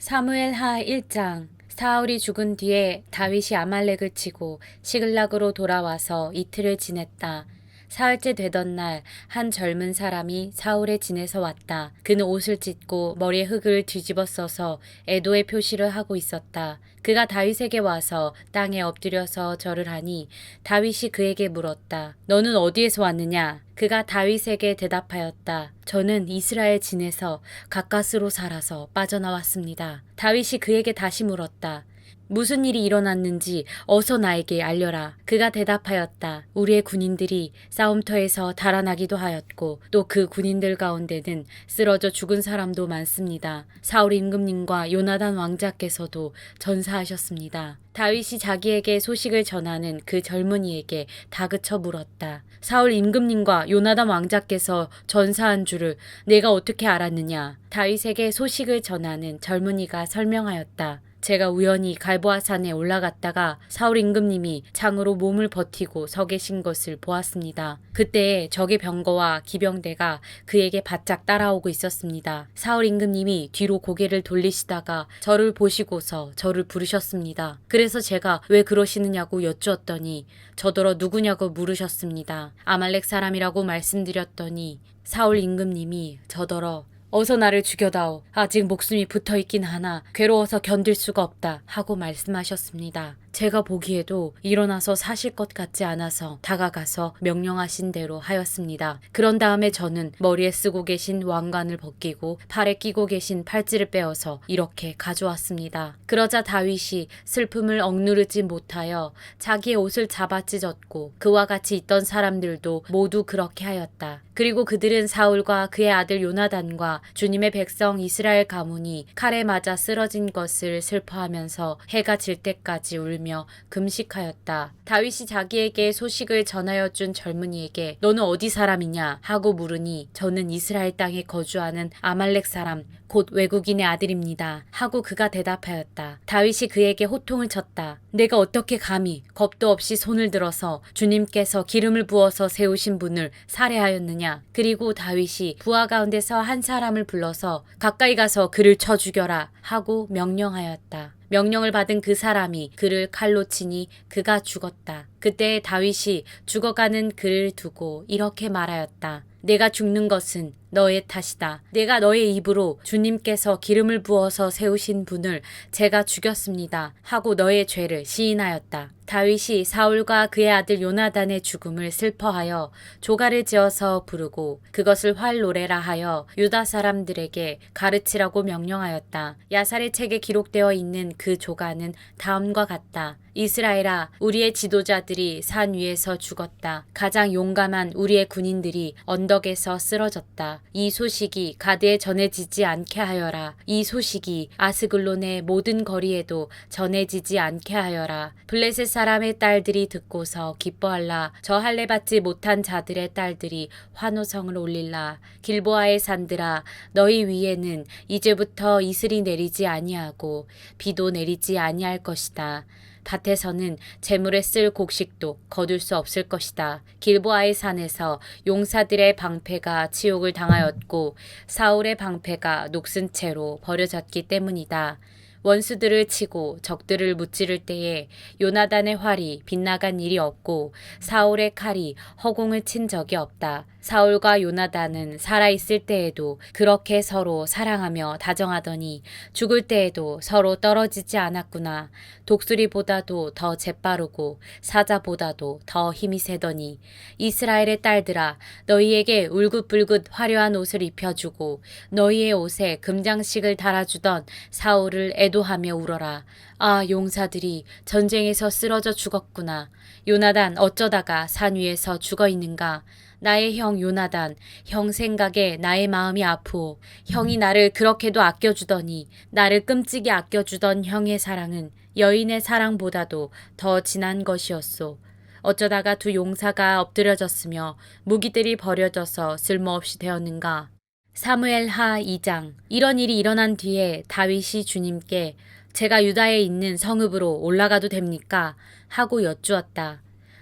사무엘하 1장. 사울이 죽은 뒤에 다윗이 아말렉을 치고 시글락으로 돌아와서 이틀을 지냈다. 사흘째 되던 날 한 젊은 사람이 사울의 진에서 왔다. 그는 옷을 찢고 머리에 흙을 뒤집어 써서 애도의 표시를 하고 있었다. 그가 다윗에게 와서 땅에 엎드려서 절을 하니 다윗이 그에게 물었다. 너는 어디에서 왔느냐? 그가 다윗에게 대답하였다. 저는 이스라엘 진에서 가까스로 살아서 빠져나왔습니다. 다윗이 그에게 다시 물었다. 무슨 일이 일어났는지 어서 나에게 알려라. 그가 대답하였다. 우리의 군인들이 싸움터에서 달아나기도 하였고 또 그 군인들 가운데는 쓰러져 죽은 사람도 많습니다. 사울 임금님과 요나단 왕자께서도 전사하셨습니다. 다윗이 자기에게 소식을 전하는 그 젊은이에게 다그쳐 물었다. 사울 임금님과 요나단 왕자께서 전사한 줄을 내가 어떻게 알았느냐? 다윗에게 소식을 전하는 젊은이가 설명하였다. 제가 우연히 갈보아 산에 올라갔다가 사울 임금님이 창으로 몸을 버티고 서 계신 것을 보았습니다. 그때 적의 병거와 기병대가 그에게 바짝 따라오고 있었습니다. 사울 임금님이 뒤로 고개를 돌리시다가 저를 보시고서 저를 부르셨습니다. 그래서 제가 왜 그러시느냐고 여쭈었더니 저더러 누구냐고 물으셨습니다. 아말렉 사람이라고 말씀드렸더니 사울 임금님이 저더러 어서 나를 죽여다오. 아직 목숨이 붙어있긴 하나 괴로워서 견딜 수가 없다 하고 말씀하셨습니다. 제가 보기에도 일어나서 사실 것 같지 않아서 다가가서 명령하신 대로 하였습니다. 그런 다음에 저는 머리에 쓰고 계신 왕관을 벗기고 팔에 끼고 계신 팔찌를 빼어서 이렇게 가져왔습니다. 그러자 다윗이 슬픔을 억누르지 못하여 자기의 옷을 잡아 찢었고 그와 같이 있던 사람들도 모두 그렇게 하였다. 그리고 그들은 사울과 그의 아들 요나단과 주님의 백성 이스라엘 가문이 칼에 맞아 쓰러진 것을 슬퍼하면서 해가 질 때까지 울며 금식하였다. 다윗이 자기에게 소식을 전하여 준 젊은이에게 너는 어디 사람이냐 하고 물으니 저는 이스라엘 땅에 거주하는 아말렉 사람 곧 외국인의 아들입니다 하고 그가 대답하였다. 다윗이 그에게 호통을 쳤다. 내가 어떻게 감히 겁도 없이 손을 들어서 주님께서 기름을 부어서 세우신 분을 살해하였느냐. 그리고 다윗이 부하 가운데서 한 사람을 불러서 가까이 가서 그를 쳐 죽여라 하고 명령하였다. 명령을 받은 그 사람이 그를 칼로 치니 그가 죽었다. 그때 다윗이 죽어가는 그를 두고 이렇게 말하였다. 내가 죽는 것은 너의 탓이다. 내가 너의 입으로 주님께서 기름을 부어서 세우신 분을 제가 죽였습니다 하고 너의 죄를 시인하였다. 다윗이 사울과 그의 아들 요나단의 죽음을 슬퍼하여 조가를 지어서 부르고 그것을 활노래라 하여 유다 사람들에게 가르치라고 명령하였다. 야살의 책에 기록되어 있는 그 조가는 다음과 같다. 이스라엘아, 우리의 지도자들이 산 위에서 죽었다. 가장 용감한 우리의 군인들이 언덕에서 쓰러졌다. 이 소식이 가드에 전해지지 않게 하여라. 이 소식이 아스글론의 모든 거리에도 전해지지 않게 하여라. 블레셋 사람의 딸들이 듣고서 기뻐할라. 저 할례 받지 못한 자들의 딸들이 환호성을 올릴라. 길보아의 산들아, 너희 위에는 이제부터 이슬이 내리지 아니하고 비도 내리지 아니할 것이다. 밭에서는 재물에 쓸 곡식도 거둘 수 없을 것이다. 길보아의 산에서 용사들의 방패가 치욕을 당하였고 사울의 방패가 녹슨 채로 버려졌기 때문이다. 원수들을 치고 적들을 무찌를 때에 요나단의 활이 빗나간 일이 없고 사울의 칼이 허공을 친 적이 없다. 사울과 요나단은 살아있을 때에도 그렇게 서로 사랑하며 다정하더니 죽을 때에도 서로 떨어지지 않았구나. 독수리보다도 더 재빠르고 사자보다도 더 힘이 세더니 이스라엘의 딸들아, 너희에게 울긋불긋 화려한 옷을 입혀주고 너희의 옷에 금장식을 달아주던 사울을 애도하며 울어라. 아, 용사들이 전쟁에서 쓰러져 죽었구나. 요나단 어쩌다가 산 위에서 죽어 있는가. 나의 형 요나단, 형 생각에 나의 마음이 아프오. 형이 나를 그렇게도 아껴주더니 나를 끔찍이 아껴주던 형의 사랑은 여인의 사랑보다도 더 진한 것이었소. 어쩌다가 두 용사가 엎드려졌으며 무기들이 버려져서 쓸모없이 되었는가. 사무엘하 2장. 이런 일이 일어난 뒤에 다윗이 주님께 제가 유다에 있는 성읍으로 올라가도 됩니까? 하고 여쭈었다.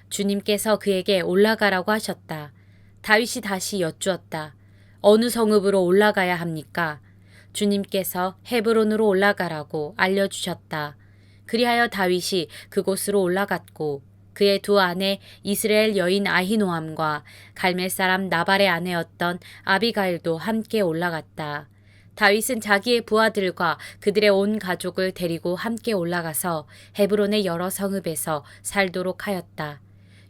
주님께서 그에게 올라가라고 하셨다. 다윗이 다시 여쭈었다. 어느 성읍으로 올라가야 합니까? 주님께서 헤브론으로 올라가라고 알려주셨다. 그리하여 다윗이 그곳으로 올라갔고 그의 두 아내 이스라엘 여인 아히노함과 갈멜 사람 나발의 아내였던 아비가일도 함께 올라갔다. 다윗은 자기의 부하들과 그들의 온 가족을 데리고 함께 올라가서 헤브론의 여러 성읍에서 살도록 하였다.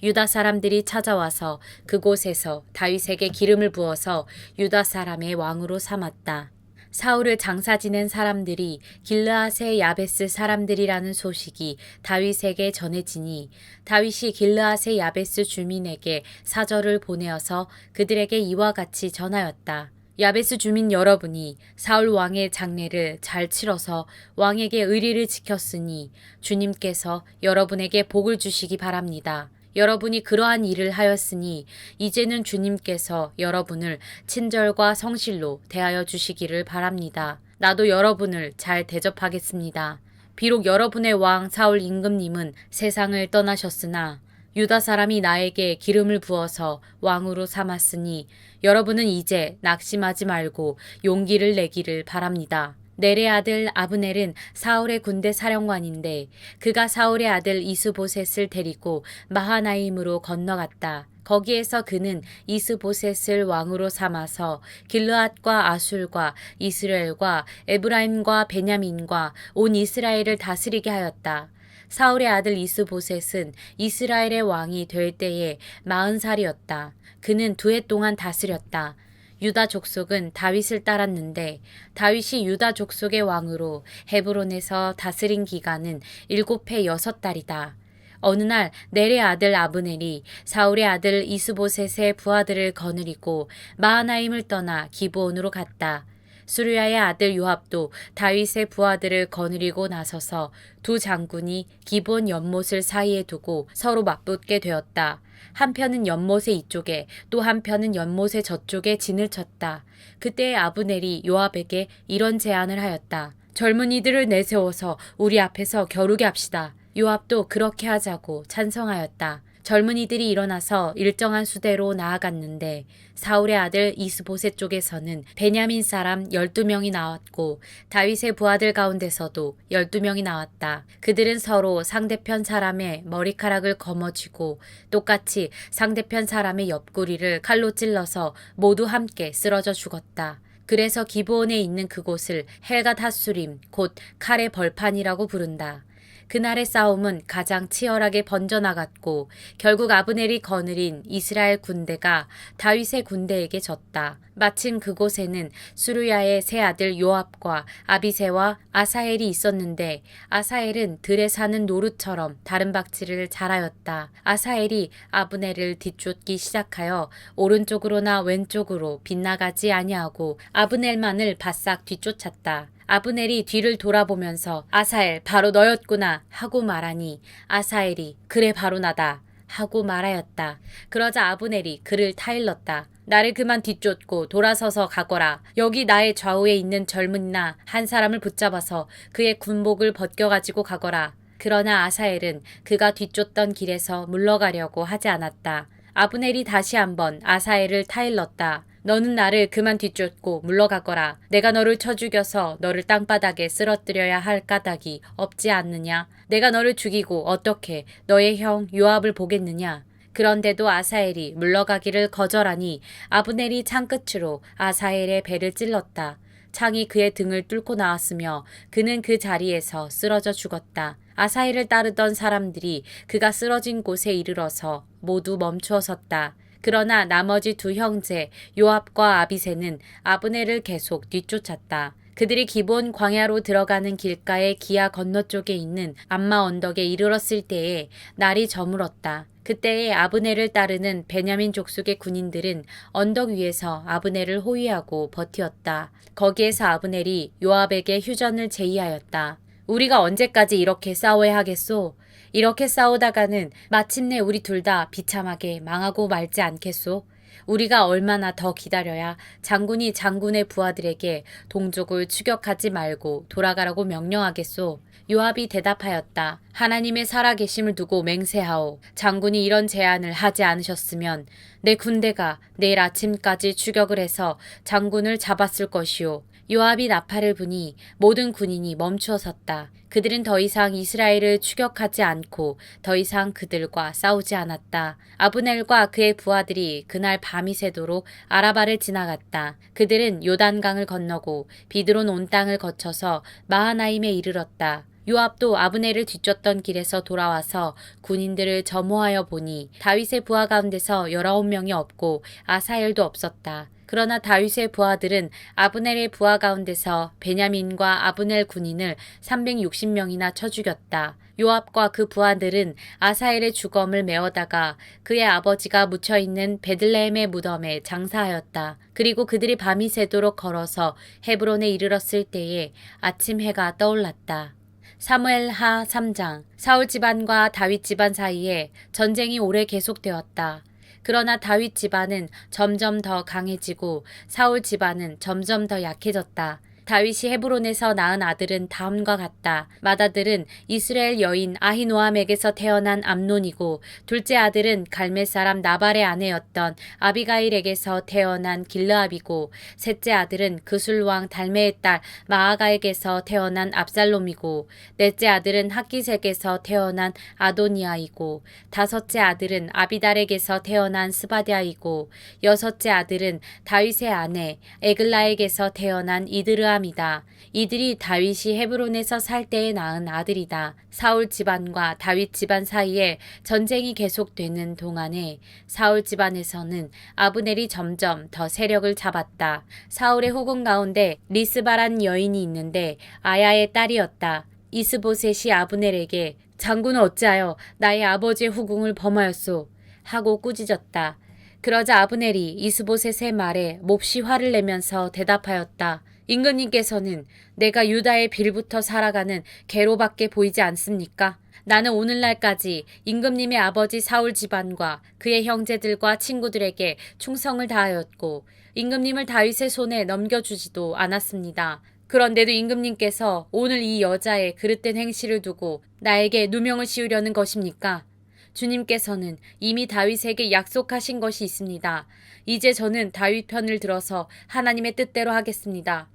유다 사람들이 찾아와서 그곳에서 다윗에게 기름을 부어서 유다 사람의 왕으로 삼았다. 사울을 장사 지낸 사람들이 길르앗의 야베스 사람들이라는 소식이 다윗에게 전해지니 다윗이 길르앗의 야베스 주민에게 사절을 보내어서 그들에게 이와 같이 전하였다. 야베스 주민 여러분이 사울 왕의 장례를 잘 치러서 왕에게 의리를 지켰으니 주님께서 여러분에게 복을 주시기 바랍니다. 여러분이 그러한 일을 하였으니 이제는 주님께서 여러분을 친절과 성실로 대하여 주시기를 바랍니다. 나도 여러분을 잘 대접하겠습니다. 비록 여러분의 왕 사울 임금님은 세상을 떠나셨으나 유다 사람이 나에게 기름을 부어서 왕으로 삼았으니 여러분은 이제 낙심하지 말고 용기를 내기를 바랍니다. 넬의 아들 아브넬은 사울의 군대 사령관인데 그가 사울의 아들 이스보셋을 데리고 마하나임으로 건너갔다. 거기에서 그는 이스보셋을 왕으로 삼아서 길르앗과 아술과 이스라엘과 에브라임과 베냐민과 온 이스라엘을 다스리게 하였다. 사울의 아들 이스보셋은 이스라엘의 왕이 될 때에 40살이었다. 그는 2해 동안 다스렸다. 유다 족속은 다윗을 따랐는데 다윗이 유다 족속의 왕으로 헤브론에서 다스린 기간은 7해 6달이다. 어느 날 넬의 아들 아브넬이 사울의 아들 이스보셋의 부하들을 거느리고 마하나임을 떠나 기브온으로 갔다. 수르야의 아들 요압도 다윗의 부하들을 거느리고 나서서 두 장군이 기브온 연못을 사이에 두고 서로 맞붙게 되었다. 한편은 연못의 이쪽에 또 한편은 연못의 저쪽에 진을 쳤다. 그때 아브넬이 요압에게 이런 제안을 하였다. 젊은이들을 내세워서 우리 앞에서 겨루게 합시다. 요압도 그렇게 하자고 찬성하였다. 젊은이들이 일어나서 일정한 수대로 나아갔는데 사울의 아들 이스보셋 쪽에서는 베냐민 사람 12명이 나왔고 다윗의 부하들 가운데서도 12명이 나왔다. 그들은 서로 상대편 사람의 머리카락을 거머쥐고 똑같이 상대편 사람의 옆구리를 칼로 찔러서 모두 함께 쓰러져 죽었다. 그래서 기브온에 있는 그곳을 헬갓 핫수림 곧 칼의 벌판이라고 부른다. 그날의 싸움은 가장 치열하게 번져나갔고 결국 아브넬이 거느린 이스라엘 군대가 다윗의 군대에게 졌다. 마침 그곳에는 수르야의 세 아들 요압과 아비새와 아사헬이 있었는데 아사헬은 들에 사는 노루처럼 다른 박질을 잘하였다. 아사헬이 아브넬을 뒤쫓기 시작하여 오른쪽으로나 왼쪽으로 빗나가지 아니하고 아브넬만을 바싹 뒤쫓았다. 아브넬이 뒤를 돌아보면서 아사헬 바로 너였구나 하고 말하니 아사헬이 그래 바로 나다 하고 말하였다. 그러자 아브넬이 그를 타일렀다. 나를 그만 뒤쫓고 돌아서서 가거라. 여기 나의 좌우에 있는 젊은이나 한 사람을 붙잡아서 그의 군복을 벗겨가지고 가거라. 그러나 아사헬은 그가 뒤쫓던 길에서 물러가려고 하지 않았다. 아브넬이 다시 한번 아사헬을 타일렀다. 너는 나를 그만 뒤쫓고 물러가거라. 내가 너를 쳐 죽여서 너를 땅바닥에 쓰러뜨려야 할 까닭이 없지 않느냐. 내가 너를 죽이고 어떻게 너의 형 요압을 보겠느냐. 그런데도 아사헬이 물러가기를 거절하니 아브넬이 창끝으로 아사헬의 배를 찔렀다. 창이 그의 등을 뚫고 나왔으며 그는 그 자리에서 쓰러져 죽었다. 아사헬을 따르던 사람들이 그가 쓰러진 곳에 이르러서 모두 멈추어 섰다. 그러나 나머지 두 형제 요압과 아비새는 아브넬을 계속 뒤쫓았다. 그들이 기브온 광야로 들어가는 길가의 기아 건너쪽에 있는 암마 언덕에 이르렀을 때에 날이 저물었다. 그때에 아브넬을 따르는 베냐민 족속의 군인들은 언덕 위에서 아브넬을 호위하고 버티었다. 거기에서 아브넬이 요압에게 휴전을 제의하였다. 우리가 언제까지 이렇게 싸워야 하겠소? 이렇게 싸우다가는 마침내 우리 둘 다 비참하게 망하고 말지 않겠소? 우리가 얼마나 더 기다려야 장군이 장군의 부하들에게 동족을 추격하지 말고 돌아가라고 명령하겠소? 요압이 대답하였다. 하나님의 살아계심을 두고 맹세하오. 장군이 이런 제안을 하지 않으셨으면 내 군대가 내일 아침까지 추격을 해서 장군을 잡았을 것이오. 요압이 나팔을 부니 모든 군인이 멈추어 섰다. 그들은 더 이상 이스라엘을 추격하지 않고 더 이상 그들과 싸우지 않았다. 아브넬과 그의 부하들이 그날 밤이 새도록 아라바를 지나갔다. 그들은 요단강을 건너고 비드론 온 땅을 거쳐서 마하나임에 이르렀다. 요압도 아브넬을 뒤쫓던 길에서 돌아와서 군인들을 점호하여 보니 다윗의 부하 가운데서 19명이 없고 아사엘도 없었다. 그러나 다윗의 부하들은 아브넬의 부하 가운데서 베냐민과 아브넬 군인을 360명이나 쳐 죽였다. 요압과 그 부하들은 아사엘의 주검을 메어다가 그의 아버지가 묻혀있는 베들레헴의 무덤에 장사하였다. 그리고 그들이 밤이 새도록 걸어서 헤브론에 이르렀을 때에 아침 해가 떠올랐다. 사무엘 하 3장. 사울 집안과 다윗 집안 사이에 전쟁이 오래 계속되었다. 그러나 다윗 집안은 점점 더 강해지고 사울 집안은 점점 더 약해졌다. 다윗이 헤브론에서 낳은 아들은 다음과 같다. 맏아들은 이스라엘 여인 아히노암에게서 태어난 암논이고 둘째 아들은 갈멜 사람 나발의 아내였던 아비가일에게서 태어난 길르압이고 셋째 아들은 그술 왕 달메의 딸 마아가에게서 태어난 압살롬이고 넷째 아들은 학기색에서 태어난 아도니아이고 다섯째 아들은 아비달에게서 태어난 스바디아이고 여섯째 아들은 다윗의 아내 에글라에게서 태어난 이드르아 이다. 이들이 다윗이 헤브론에서 살 때에 낳은 아들이다. 사울 집안과 다윗 집안 사이에 전쟁이 계속되는 동안에 사울 집안에서는 아브넬이 점점 더 세력을 잡았다. 사울의 후궁 가운데 리스바란 여인이 있는데 아야의 딸이었다. 이스보셋이 아브넬에게 장군은 어찌하여 나의 아버지의 후궁을 범하였소? 하고 꾸짖었다. 그러자 아브넬이 이스보셋의 말에 몹시 화를 내면서 대답하였다. 임금님께서는 내가 유다의 빌부터 살아가는 개로밖에 보이지 않습니까? 나는 오늘날까지 임금님의 아버지 사울 집안과 그의 형제들과 친구들에게 충성을 다하였고 임금님을 다윗의 손에 넘겨주지도 않았습니다. 그런데도 임금님께서 오늘 이 여자의 그릇된 행실을 두고 나에게 누명을 씌우려는 것입니까? 주님께서는 이미 다윗에게 약속하신 것이 있습니다. 이제 저는 다윗 편을 들어서 하나님의 뜻대로 하겠습니다.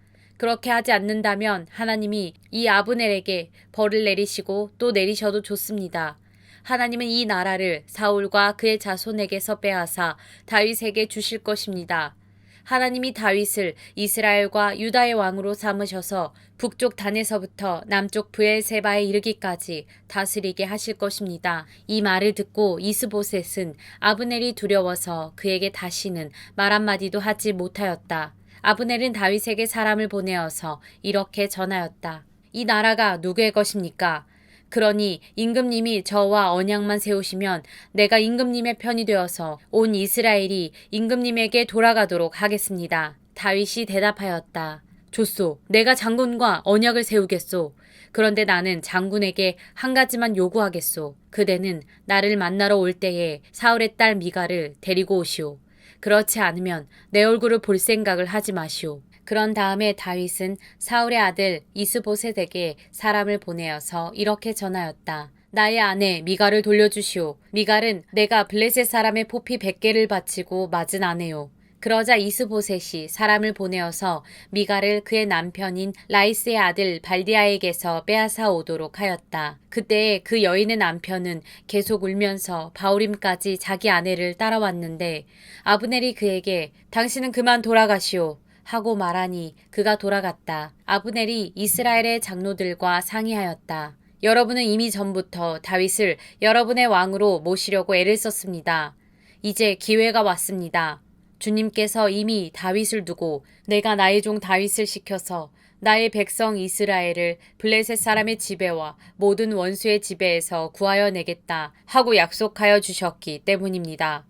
그렇게 하지 않는다면 하나님이 이 아브넬에게 벌을 내리시고 또 내리셔도 좋습니다. 하나님은 이 나라를 사울과 그의 자손에게서 빼앗아 다윗에게 주실 것입니다. 하나님이 다윗을 이스라엘과 유다의 왕으로 삼으셔서 북쪽 단에서부터 남쪽 브엘세바에 이르기까지 다스리게 하실 것입니다. 이 말을 듣고 이스보셋은 아브넬이 두려워서 그에게 다시는 말 한마디도 하지 못하였다. 아브넬은 다윗에게 사람을 보내어서 이렇게 전하였다. 이 나라가 누구의 것입니까? 그러니 임금님이 저와 언약만 세우시면 내가 임금님의 편이 되어서 온 이스라엘이 임금님에게 돌아가도록 하겠습니다. 다윗이 대답하였다. 좋소. 내가 장군과 언약을 세우겠소. 그런데 나는 장군에게 한 가지만 요구하겠소. 그대는 나를 만나러 올 때에 사울의 딸 미갈을 데리고 오시오. 그렇지 않으면 내 얼굴을 볼 생각을 하지 마시오. 그런 다음에 다윗은 사울의 아들 이스보셋에게 사람을 보내어서 이렇게 전하였다. 나의 아내 미갈을 돌려주시오. 미갈은 내가 블레셋 사람의 포피 100개를 바치고 맞은 아내요. 그러자 이스보셋이 사람을 보내어서 미갈을 그의 남편인 라이스의 아들 발디아에게서 빼앗아 오도록 하였다. 그때 그 여인의 남편은 계속 울면서 바울임까지 자기 아내를 따라왔는데 아브넬이 그에게 당신은 그만 돌아가시오 하고 말하니 그가 돌아갔다. 아브넬이 이스라엘의 장로들과 상의하였다. 여러분은 이미 전부터 다윗을 여러분의 왕으로 모시려고 애를 썼습니다. 이제 기회가 왔습니다. 주님께서 이미 다윗을 두고 내가 나의 종 다윗을 시켜서 나의 백성 이스라엘을 블레셋 사람의 지배와 모든 원수의 지배에서 구하여 내겠다 하고 약속하여 주셨기 때문입니다.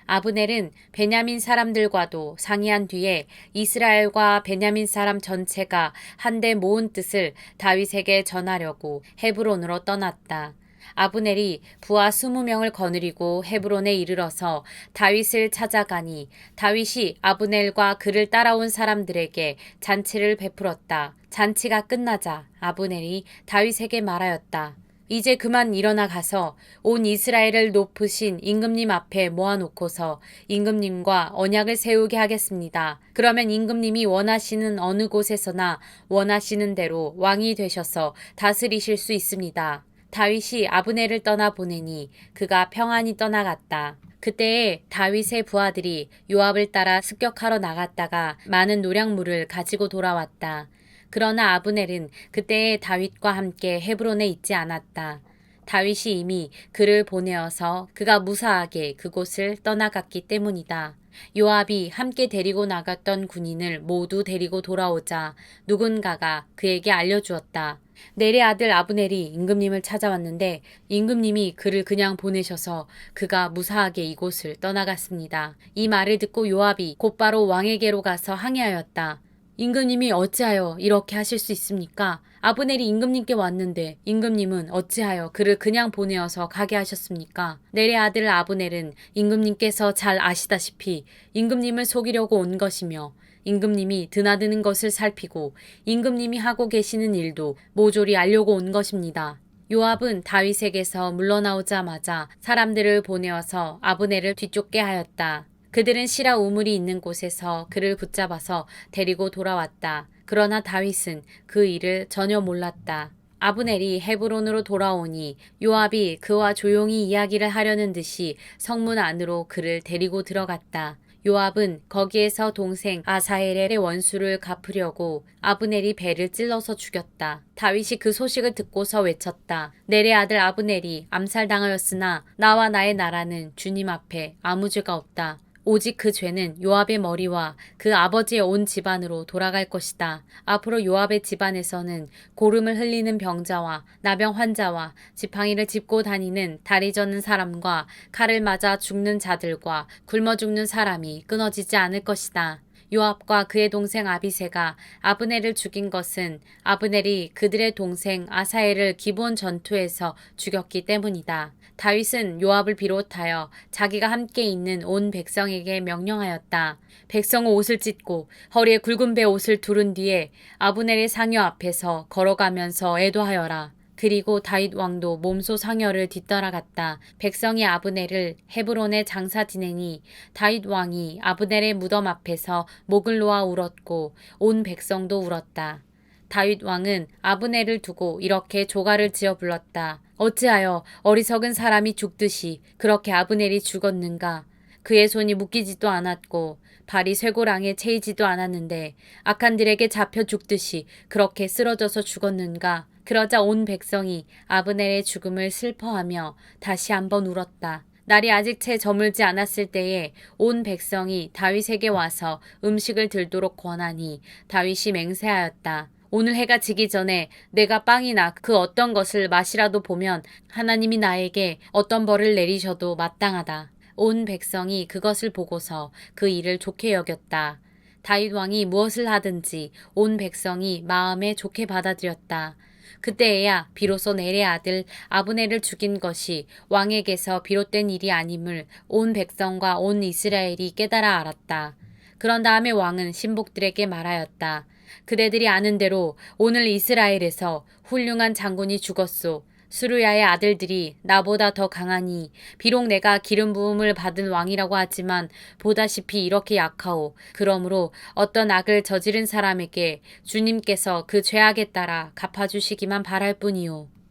아브넬은 베냐민 사람들과도 상의한 뒤에 이스라엘과 베냐민 사람 전체가 한데 모은 뜻을 다윗에게 전하려고 헤브론으로 떠났다. 아브넬이 부하 20명을 거느리고 헤브론에 이르러서 다윗을 찾아가니 다윗이 아브넬과 그를 따라온 사람들에게 잔치를 베풀었다. 잔치가 끝나자 아브넬이 다윗에게 말하였다. 이제 그만 일어나 가서 온 이스라엘을 높으신 임금님 앞에 모아놓고서 임금님과 언약을 세우게 하겠습니다. 그러면 임금님이 원하시는 어느 곳에서나 원하시는 대로 왕이 되셔서 다스리실 수 있습니다. 다윗이 아브넬을 떠나 보내니 그가 평안히 떠나갔다. 그때에 다윗의 부하들이 요압을 따라 습격하러 나갔다가 많은 노량물을 가지고 돌아왔다. 그러나 아브넬은 그때에 다윗과 함께 헤브론에 있지 않았다. 다윗이 이미 그를 보내어서 그가 무사하게 그곳을 떠나갔기 때문이다. 요압이 함께 데리고 나갔던 군인을 모두 데리고 돌아오자 누군가가 그에게 알려주었다. 넬의 아들 아브넬이 임금님을 찾아왔는데 임금님이 그를 그냥 보내셔서 그가 무사하게 이곳을 떠나갔습니다. 이 말을 듣고 요압이 곧바로 왕에게로 가서 항의하였다. 임금님이 어찌하여 이렇게 하실 수 있습니까? 아브넬이 임금님께 왔는데 임금님은 어찌하여 그를 그냥 보내어서 가게 하셨습니까? 넬의 아들 아브넬은 임금님께서 잘 아시다시피 임금님을 속이려고 온 것이며 임금님이 드나드는 것을 살피고 임금님이 하고 계시는 일도 모조리 알려고 온 것입니다. 요압은 다윗에게서 물러나오자마자 사람들을 보내어서 아브넬을 뒤쫓게 하였다. 그들은 시라 우물이 있는 곳에서 그를 붙잡아서 데리고 돌아왔다. 그러나 다윗은 그 일을 전혀 몰랐다. 아브넬이 헤브론으로 돌아오니 요압이 그와 조용히 이야기를 하려는 듯이 성문 안으로 그를 데리고 들어갔다. 요압은 거기에서 동생 아사헬의 원수를 갚으려고 아브넬이 배를 찔러서 죽였다. 다윗이 그 소식을 듣고서 외쳤다. 넬의 아들 아브넬이 암살당하였으나 나와 나의 나라는 주님 앞에 아무 죄가 없다. 오직 그 죄는 요압의 머리와 그 아버지의 온 집안으로 돌아갈 것이다. 앞으로 요압의 집안에서는 고름을 흘리는 병자와 나병 환자와 지팡이를 짚고 다니는 다리 젓는 사람과 칼을 맞아 죽는 자들과 굶어 죽는 사람이 끊어지지 않을 것이다. 요압과 그의 동생 아비새가 아브넬을 죽인 것은 아브넬이 그들의 동생 아사엘을 기브온 전투에서 죽였기 때문이다. 다윗은 요압을 비롯하여 자기가 함께 있는 온 백성에게 명령하였다. 백성은 옷을 찢고 허리에 굵은 배 옷을 두른 뒤에 아브넬의 상여 앞에서 걸어가면서 애도하여라. 그리고 다윗 왕도 몸소 상여를 뒤따라갔다. 백성이 아브넬을 헤브론에 장사 지내니 다윗 왕이 아브넬의 무덤 앞에서 목을 놓아 울었고 온 백성도 울었다. 다윗 왕은 아브넬을 두고 이렇게 조가를 지어 불렀다. 어찌하여 어리석은 사람이 죽듯이 그렇게 아브넬이 죽었는가? 그의 손이 묶이지도 않았고 발이 쇠고랑에 채이지도 않았는데 악한들에게 잡혀 죽듯이 그렇게 쓰러져서 죽었는가? 그러자 온 백성이 아브넬의 죽음을 슬퍼하며 다시 한번 울었다. 날이 아직 채 저물지 않았을 때에 온 백성이 다윗에게 와서 음식을 들도록 권하니 다윗이 맹세하였다. 오늘 해가 지기 전에 내가 빵이나 그 어떤 것을 맛이라도 보면 하나님이 나에게 어떤 벌을 내리셔도 마땅하다. 온 백성이 그것을 보고서 그 일을 좋게 여겼다. 다윗 왕이 무엇을 하든지 온 백성이 마음에 좋게 받아들였다. 그때에야 비로소 넬의 아들 아브넬을 죽인 것이 왕에게서 비롯된 일이 아님을 온 백성과 온 이스라엘이 깨달아 알았다. 그런 다음에 왕은 신복들에게 말하였다. 그대들이 아는 대로 오늘 이스라엘에서 훌륭한 장군이 죽었소. 수르야의 아들들이 나보다 더 강하니 비록 내가 기름 부음을 받은 왕이라고 하지만 보다시피 이렇게 약하오. 그러므로 어떤 악을 저지른 사람에게 주님께서 그 죄악에 따라 갚아주시기만 바랄 뿐이오.